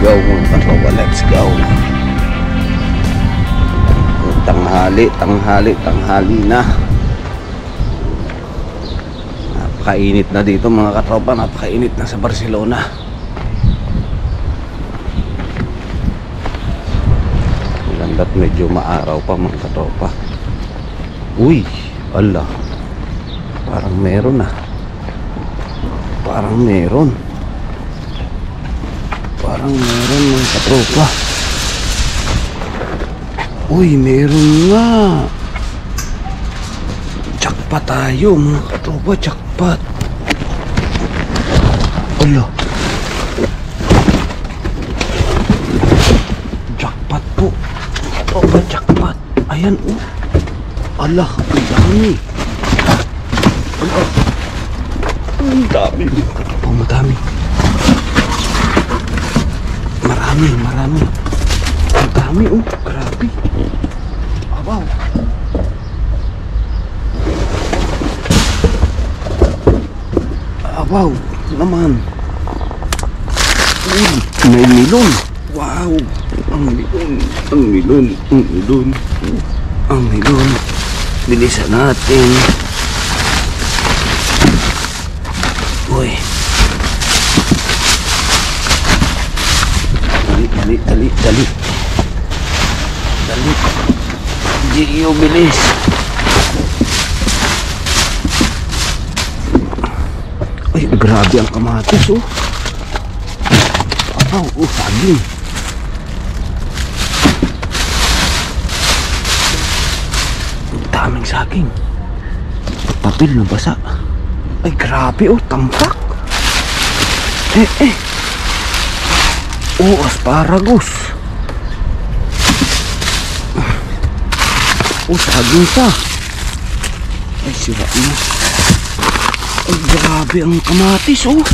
go mga katropa, let's go. Tanghali na. Napakainit na dito mga katropa, napakainit na sa Barcelona. Maganda't medyo maaraw pa mga katropa. Uy, ala, parang meron na. Parang meron mga katropa. Uy, meron nga. Jackpot tayo mga katropa, jackpot. Ala, jackpot po mga katropa, jackpot. Ayan oh. Ala, ang dami. Ala, ang dami mga katropa, madami. Marami. Ang dami oh, grabe. Abaw. Abaw naman. Uy, may milon. Wow, ang milon. Bilisan natin. Uy. Dali. Gio, bilis. Ay, grabe ang kamatis oh. Abaw, oh, saging. Ang daming saging. Papel na basa. Ay, grabe oh, tampak. Oh, asparagus. Oh, saging pa. Ay, sira na. Ay, grabe ang kamatis, oh.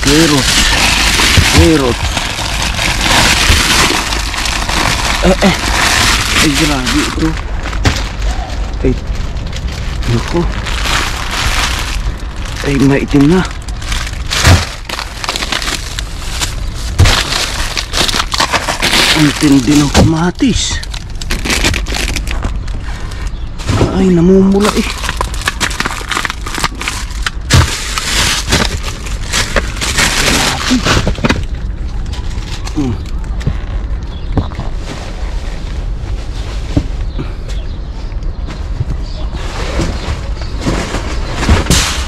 Carrots. Ay, grabe ito. Ay, naku. Ay, maitim na. Ang tindi ng kamatis. Ay, namumula eh.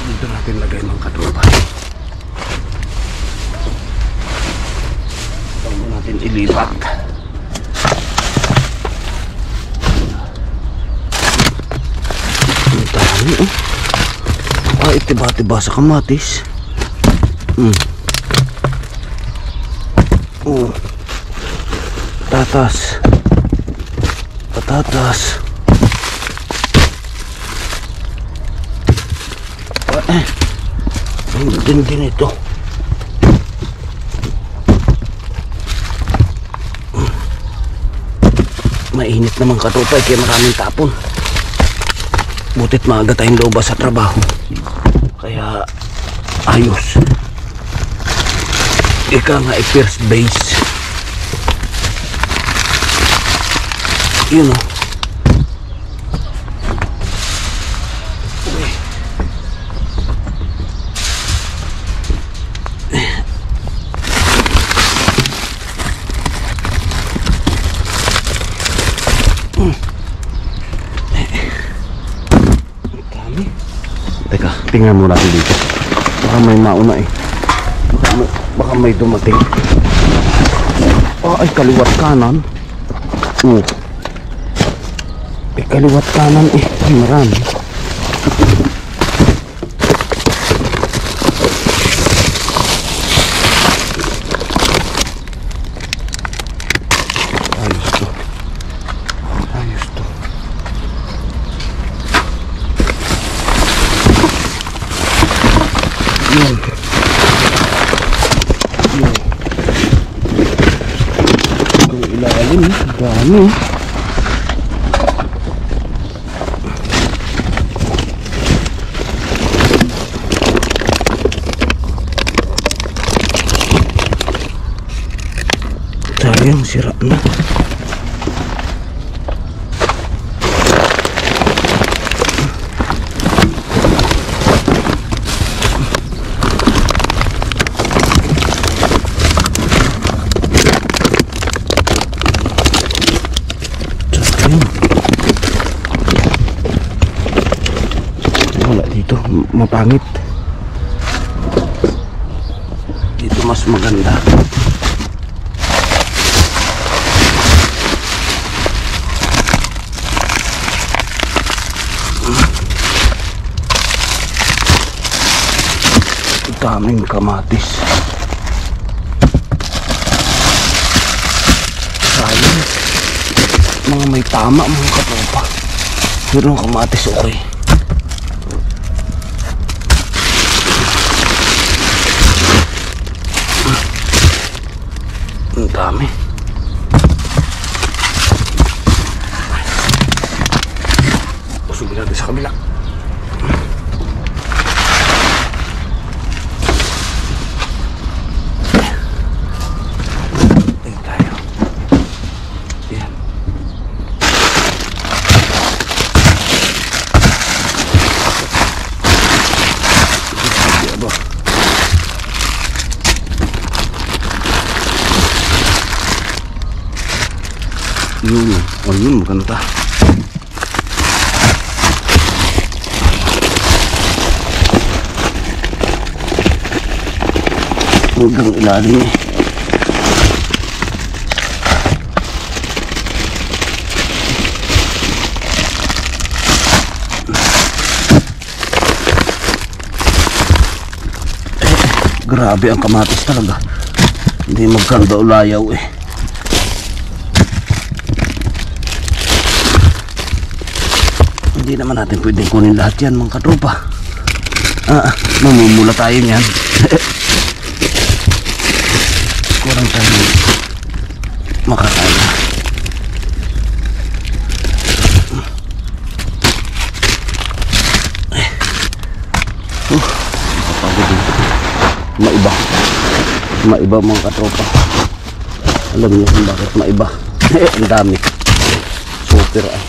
Dito natin lagay mga katropa. Bago natin ilipat. Ang dami oh. Ay, tiba-tiba sa kamatis. Oh. Patatas. Ang tindi nito. Mainit naman katupay kaya maraming tapon. Butit maaga tayong loba sa trabaho. Kaya ayos. Ika nga i-first base. Yun o. Teka, tingnan mo natin dito. Baka may mauna eh. Baka may dumating. Ay, kaliwat kanan. Kaliwat kanan eh. Ay, marami. Ayos to. Yun. Kung ilalim, dami. Sayang, sira na. Wala dito, mapangit. Dito mas maganda. Daming kamatis. Sayang. Mga may tama mga katropa. Pero ang kamatis okay. Ang dami. Usugin natin sa kabila. Yun, maganda. Hanggang ilalim eh. Grabe ang kamatis talaga. Hindi magkanda ulayaw eh. Hindi naman natin pwedeng kunin lahat yan mga katropa. Mamumula tayo niyan. Kurang tayo makakaya. Kapagod dito. Maiba mga katropa. Alam niyo kung bakit maiba. Ang dami. Super ah.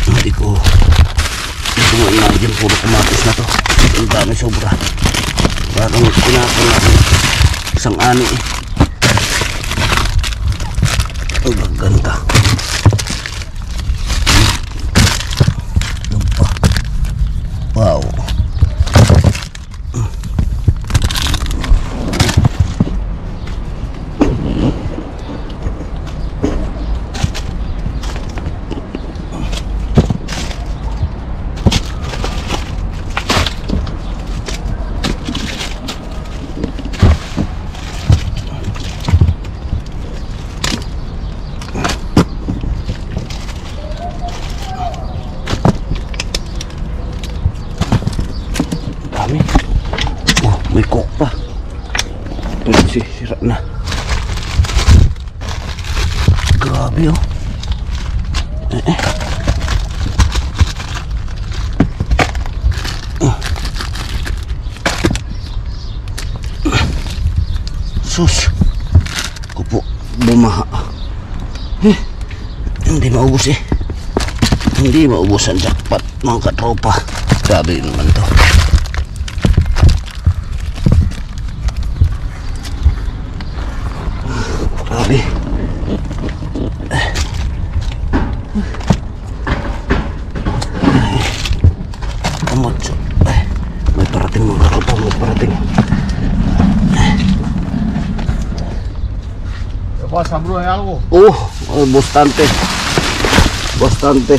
Hindi ko imagine puro kamatis na to. Ang dami sobra. Parang pinapon natin isang ani eh. Ang ganda. Wow. May coke pa. Ito sira na. Grabe oh. Sus. Kupo bumaha. Hindi maubos eh. Hindi maubos ang jackpot mga katropa. Grabe naman to. Grabe. Kamotso. May parating mga katropa. May parating. Pasa, bro, ¿hay algo? Bastante. Bastante.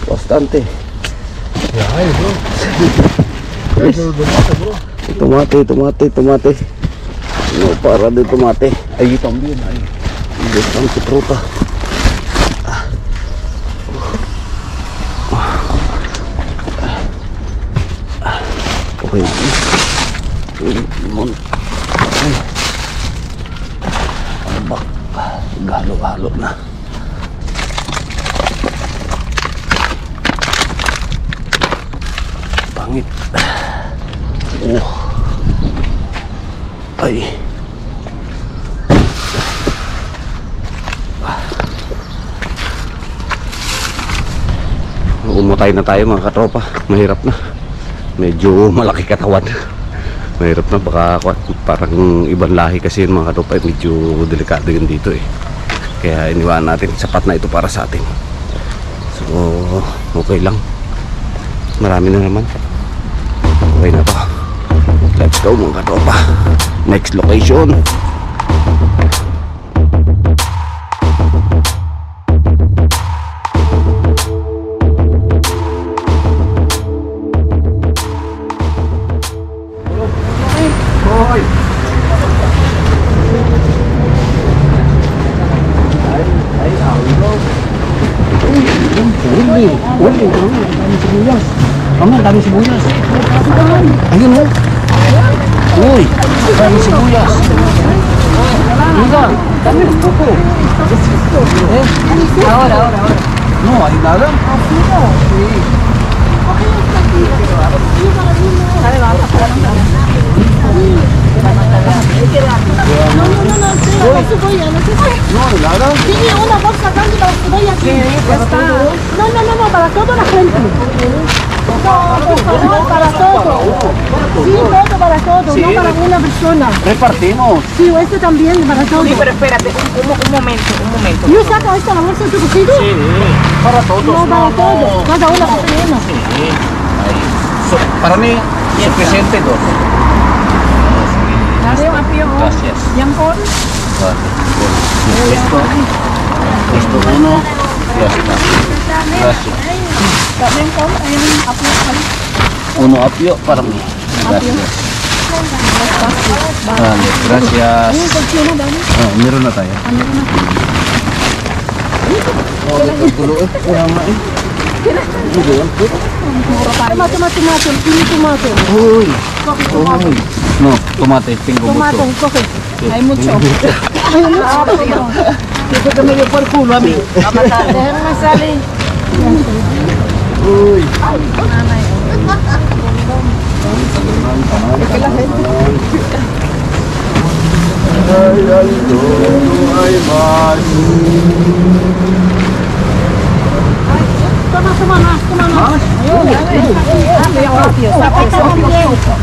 Bastante. Ya hay, bro. Yes. Tomate. No, para de tomate. Ahí también hay. Bastante fruta. Okay. Limon. Galo-galo na. pangit. Oh. Ay. Umutay na tayo mga katropa. Mahirap na. Medyo malaki katawan. Mahirap na, baka parang ibang lahi kasi yun mga katropa. Medyo delikado yun dito eh. Kaya iniwan natin. Sapat na ito para sa atin. So okay lang. Marami na naman. Okay na to. Let's go mga katropa. Next location. Dami sibuyas. Ayun o. Uy, dami sibuyas. Mira, dami ng pupo. Ahora. No, ahí nada. No, nada. Sí, una bolsa grande para cebolla aquí. Ya está. No, para toda la gente. No, por favor, para todo. Sí, todo para todo, no para una persona. Repartimos. Sí, este también para todo. Sí, pero espérate, un momento. ¿Yo saco esta la bolsa de tu cocido? Sí, para todos. No, para todo. Cada una persona. Sí. Ahí. Para mí, suficiente dos. Gracias. Yampon. Esto uno. Ya está. Gracias. Uno apio para mí. Gracias. Vale, gracias. Meron na tayo. Oh, nagkagulo eh. Kaya nga eh. Tomato. Pili tomato. Uy. No, tomate. Tengo Tomato, mucho. coge. Hay mucho. Eso que me dio por culo a mí. Déjame salir. Uy. Toma más.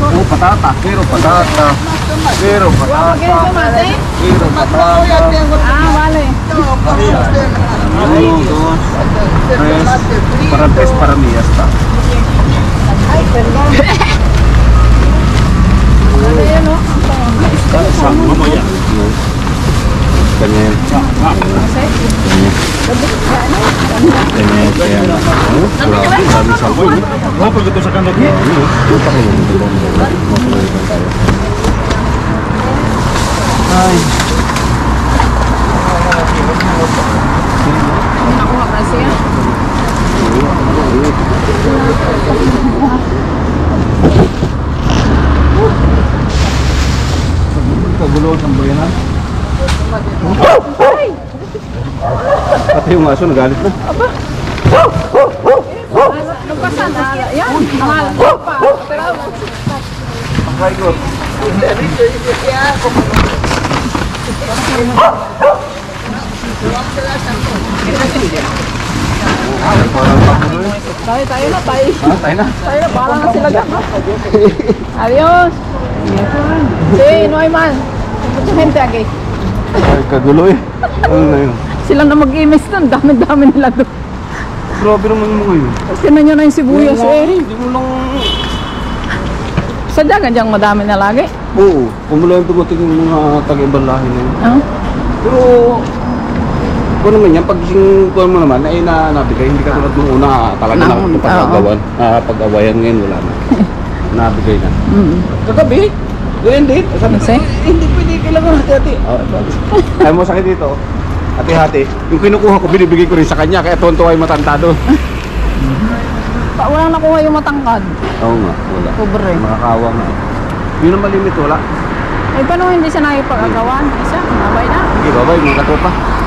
Oh, patata. Quiero patata. Ah, vale. Uno, dos, tres. Para tres, para mí, ya está. Ay, perdón. Vamos ya. Ganyan. Grabe salvo. No, porque estoy sacando aquí. Ay. Nakuha kasi yan. Kagulo ng bayanan. Pati yung aso nagalit na. Lumpasan na. Yan, mahal. Pero, Ay, ko. tayo na. Tayo na. Bahala na sila dyan. Adios. Sí, no hay más. Mucha gente aquí. Ay, kagulo eh. Ano na yun? Sila na mag-imis doon. Dami nila doon. Grabe naman mo ngayon. Tinan nyo na yung sibuyas eh. Hindi mo lang... Sadya ganyan madami na lagi. Oo, kung mo lang dumating yung mga taga-ibang lahi na yun. Oh. Pero... Kung naman yan, pag kuha mo naman, ay nabigay. Hindi ka tulad nung una talaga na pag-agawan. Pag-awayan ngayon, wala na. Nabigay na. Kagabi, ganyan din. Sabi ko, hindi pwede, kailangan hati-hati. Ayaw mo sakit dito. Hati-hati. Yung kinukuha ko, binibigay ko rin sa kanya. Kaya tuwan-tuwa yung matanda doon. Walang nakuha yung matangkad. Oo nga, wala. Pobre. Makakawa nga. Yun ang malimit, wala. Eh, paano hindi siya nakipag-agawan? Isa, nabay na. Sige, babay, mga katopa.